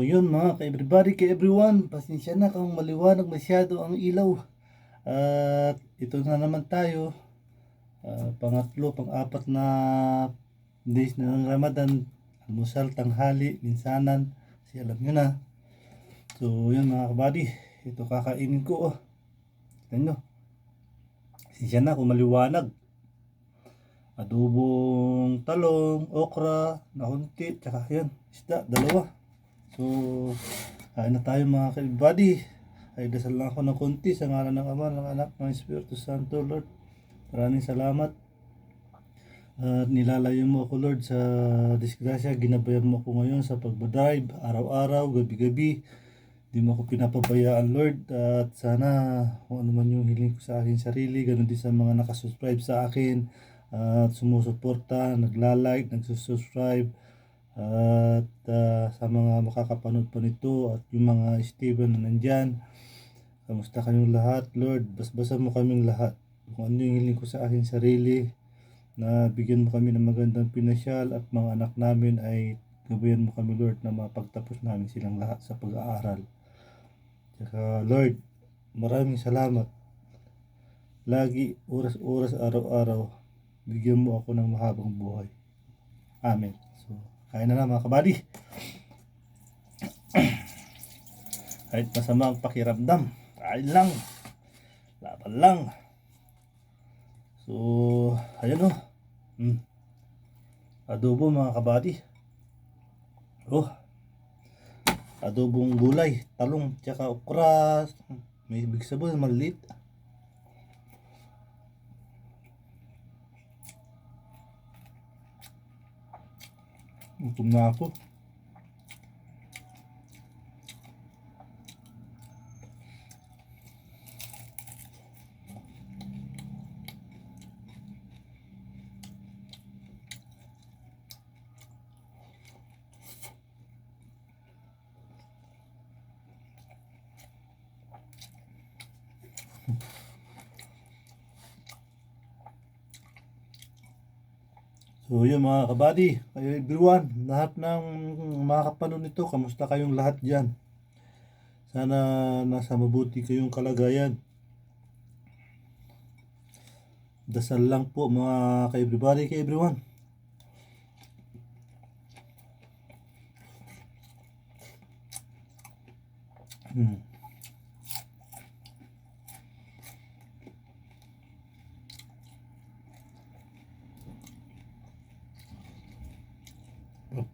yun mga ka-everybody, ka-everyone, pasensya na kung maliwanag masyado ang ilaw. At ito na naman tayo, pangatlo, pang-apat na days na ng Ramadan, almusal, tanghali, minsanan, kasi alam nyo na. So yun mga kabady, ito kakainin ko tignan nyo, pasensya na kung maliwanag. Adobong talong, okra, na kunti, tsaka yan, isda, dalawa. So, kain na tayo mga ka-everybody. Ay dasal lang ako ng konti sa ngalan ng Ama, ng Anak, ng Espiritu Santo, Lord. Maraming salamat. Nilalayo mo ako, Lord, sa disgrasya. Ginabayan mo ako ngayon sa pagbadrive, araw-araw, gabi-gabi. Di mo ako pinapabayaan, Lord. At sana kung ano man yung hiling ko sa aking sarili, ganun din sa mga nakasubscribe sa akin. At sumusuporta, nagla-like, nagsusubscribe. At sa mga makakapanood pa nito at yung mga Steven na nandyan, kamusta kayong lahat, Lord? Basbasan mo kaming lahat. Kung ano yung hiling ko sa aking sarili, na bigyan mo kami ng magandang pinasyal at mga anak namin ay gabayan mo kami, Lord, na mapagtapos namin silang lahat sa pag-aaral. Tsaka, Lord, maraming salamat. Lagi, oras-oras, araw-araw, bigyan mo ako ng mahabang buhay. Amen. So, kain na mga kabady. Kahit masama ang pakiramdam, kain lang, laban lang. So, ayun adobo mga kabady. Adobong gulay, talong, tsaka okra. May ibig sabihin, maliit. Gutom na ako. So yun mga kabady, kayo everyone, lahat ng makakapanood nito, kamusta kayong lahat dyan? Sana nasa mabuti kayong kalagayan. Dasal lang po mga ka-everybody, ka-everyone.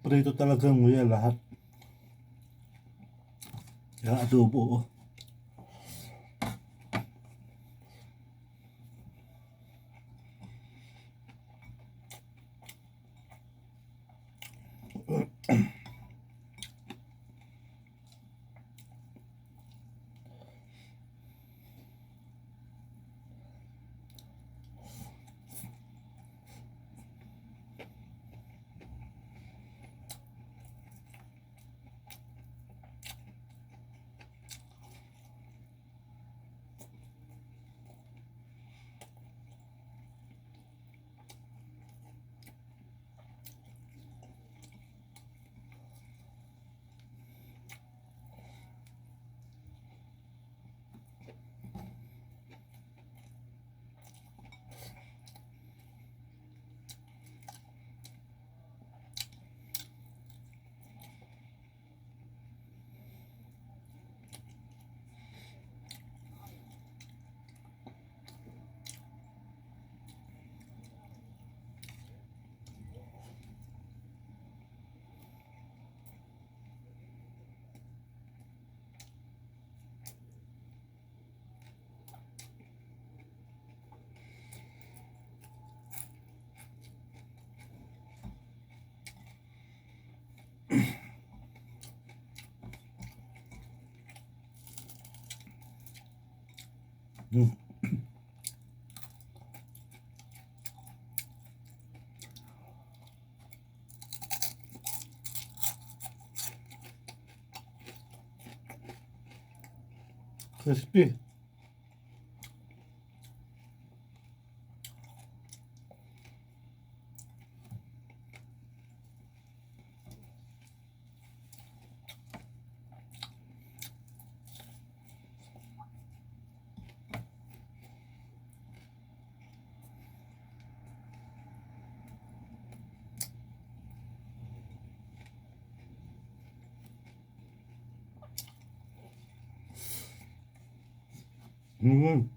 Prito talaga nguya lahat. Kaya adobo crispy. Ayan.